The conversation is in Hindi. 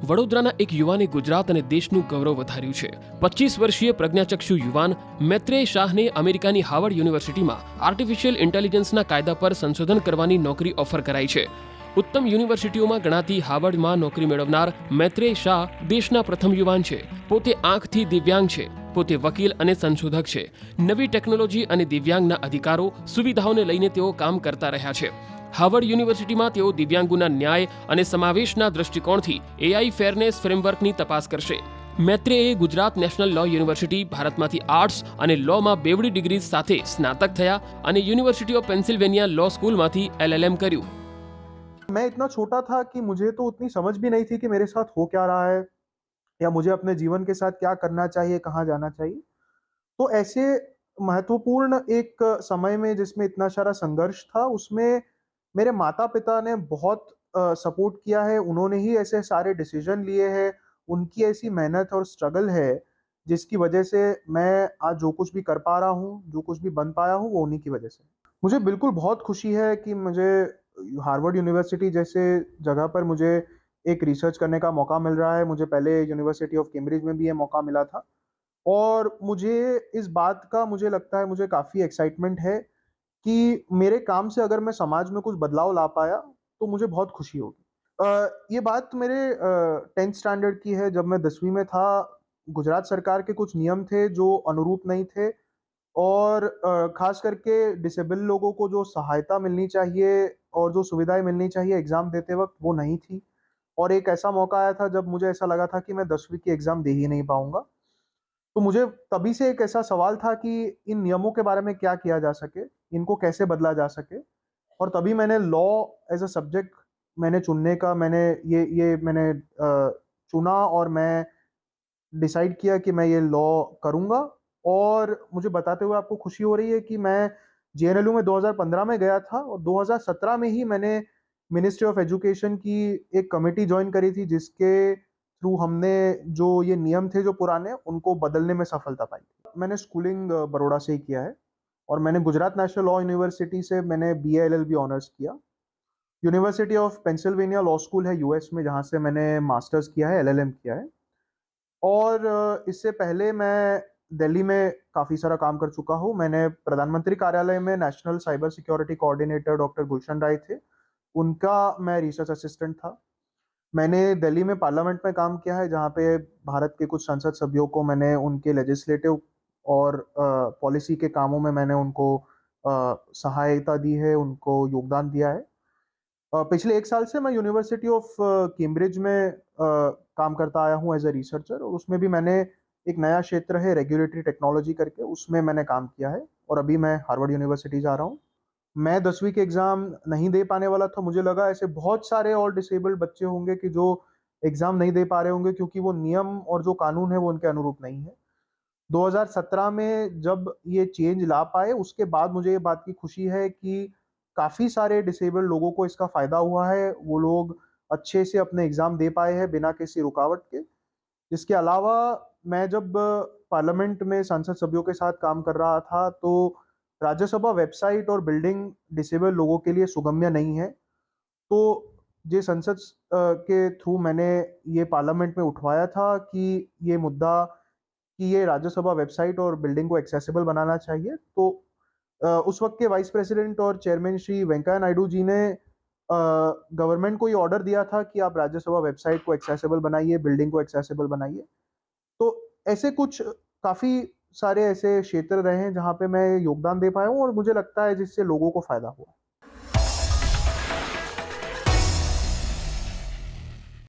વડોદરાના એક યુવાને ગુજરાત અને દેશનું ગૌરવ વધાર્યું છે। 25 વર્ષીય પ્રજ્ઞાચક્ષુ યુવાન મૈત્રેય શાહને અમેરિકાની હાર્વર્ડ યુનિવર્સિટીમાં આર્ટિફિશિયલ ઇન્ટેલિજન્સના કાયદા પર સંશોધન કરવાની નોકરી ઓફર કરાઈ છે। ઉત્તમ યુનિવર્સિટીઓમાં ગણાતી હાર્વર્ડમાં નોકરી મેળવનાર મૈત્રેય શાહ દેશના પ્રથમ યુવાન છે। પોતે આંખથી દિવ્યાંગ છે, પોતે વકીલ અને સંશોધક છે। નવી ટેકનોલોજી અને દિવ્યાંગના અધિકારો સુવિધાઓને લઈને તેઓ કામ કરતા રહ્યા છે। હાર્વર્ડ યુનિવર્સિટીમાં તેઓ દિવ્યાંગોના ન્યાય અને સમાવેશના દૃષ્ટિકોણથી એઆઈ ફેરનેસ ફ્રેમવર્કની તપાસ કરશે। મૈત્રેયે ગુજરાત નેશનલ લો યુનિવર્સિટી ભારતમાંથી આર્ટ્સ અને લોમાં બેવડી ડિગ્રી સાથે સ્નાતક થયા અને યુનિવર્સિટી ઓફ પેન્સિલ્વેનિયા લો સ્કૂલમાંથી LLM કર્યું। मैं इतना छोटा था कि मुझे तो उतनी समझ भी नहीं थी कि मेरे साथ हो क्या रहा है या मुझे अपने जीवन के साथ क्या करना चाहिए, कहाँ जाना चाहिए। तो ऐसे महत्वपूर्ण एक समय में जिसमें इतना सारा संघर्ष था, उसमें मेरे माता-पिता ने बहुत सपोर्ट किया है। उन्होंने ही ऐसे सारे डिसीजन लिए हैं। उनकी ऐसी मेहनत और स्ट्रगल है, जिसकी वजह से मैं आज जो कुछ भी कर पा रहा हूँ, जो कुछ भी बन पाया हूँ, वो उन्हीं की वजह से। मुझे बिल्कुल बहुत खुशी है कि मुझे हार्वर्ड यूनिवर्सिटी जैसे जगह पर मुझे एक रिसर्च करने का मौका मिल रहा है। मुझे पहले यूनिवर्सिटी ऑफ कैम्ब्रिज में भी ये मौका मिला था और मुझे इस बात का मुझे लगता है मुझे काफ़ी एक्साइटमेंट है कि मेरे काम से अगर मैं समाज में कुछ बदलाव ला पाया, तो मुझे बहुत खुशी होगी। ये बात मेरे 10th स्टैंडर्ड की है। जब मैं 10वीं में था, गुजरात सरकार के कुछ नियम थे जो अनुरूप नहीं थे और ख़ास करके डिसेबल लोगों को जो सहायता मिलनी चाहिए और जो सुविधाएँ मिलनी चाहिए एग्ज़ाम देते वक़्त, वो नहीं थी। और एक ऐसा मौका आया था जब मुझे ऐसा लगा था कि मैं 10वीं की एग्ज़ाम दे ही नहीं पाऊँगा। तो मुझे तभी से एक ऐसा सवाल था कि इन नियमों के बारे में क्या किया जा सके, इनको कैसे बदला जा सके। और तभी मैंने लॉ एज़ अ सब्जेक्ट मैंने चुनने का मैंने चुना और मैं डिसाइड किया कि मैं ये लॉ करूँगा। और मुझे बताते हुए आपको खुशी हो रही है कि मैं जेएनएलयू में 2015 में गया था और 2017 में ही मैंने मिनिस्ट्री ऑफ एजुकेशन की एक कमेटी जॉइन करी थी, जिसके थ्रू हमने जो ये नियम थे जो पुराने, उनको बदलने में सफलता पाई थी। मैंने स्कूलिंग बड़ौदा से ही किया है और मैंने गुजरात नेशनल लॉ यूनिवर्सिटी से मैंने बीए एलएलबी ऑनर्स किया। University of Pennsylvania law school है यूएस में, जहाँ से मैंने मास्टर्स किया है, एलएलएम किया है। और इससे पहले मैं दिल्ली में काफ़ी सारा काम कर चुका हूँ। मैंने प्रधानमंत्री कार्यालय में national cyber security coordinator doctor Gulshan Rai थे, उनका मैं रिसर्च असिस्टेंट था। मैंने दिल्ली में पार्लियामेंट में काम किया है, जहाँ पे भारत के कुछ संसद सभ्यों को मैंने उनके लेजिस्लेटिव और पॉलिसी के कामों में मैंने उनको सहायता दी है, उनको योगदान दिया है। पिछले 1 साल से मैं यूनिवर्सिटी ऑफ कैम्ब्रिज में काम करता आया हूँ एज़ अ रिसर्चर, और उसमें भी मैंने एक नया क्षेत्र है रेगुलेटरी टेक्नोलॉजी करके, उसमें मैंने काम किया है और अभी मैं हार्वर्ड यूनिवर्सिटी जा रहा हूँ। मैं 10वीं के एग्ज़ाम नहीं दे पाने वाला था। मुझे लगा ऐसे बहुत सारे और डिसेबल्ड बच्चे होंगे कि जो एग्ज़ाम नहीं दे पा रहे होंगे क्योंकि वो नियम और जो कानून है वो उनके अनुरूप नहीं है। 2017 में जब ये चेंज ला पाए, उसके बाद मुझे ये बात की खुशी है कि काफ़ी सारे डिसेबल्ड लोगों को इसका फ़ायदा हुआ है। वो लोग अच्छे से अपने एग्ज़ाम दे पाए हैं बिना किसी रुकावट के। इसके अलावा मैं जब पार्लियामेंट में संसद सभ्यों के साथ काम कर रहा था, तो राज्यसभा वेबसाइट और बिल्डिंग डिसेबल लोगों के लिए सुगम्य नहीं है। तो ये संसद के थ्रू मैंने ये पार्लियामेंट में उठवाया था कि ये मुद्दा कि ये राज्यसभा वेबसाइट और बिल्डिंग को एक्सेसिबल बनाना चाहिए। तो उस वक़्त के वाइस प्रेसिडेंट और चेयरमैन श्री वेंकैया नायडू जी ने गवर्नमेंट को ये ऑर्डर दिया था कि आप राज्यसभा वेबसाइट को एक्सेसिबल बनाइए, बिल्डिंग को एक्सेसिबल बनाइए। तो ऐसे कुछ काफ़ी सारे ऐसे क्षेत्र रहे हैं जहाँ पे मैं योगदान दे पाया हूँ और मुझे लगता है जिससे लोगों को फ़ायदा हुआ।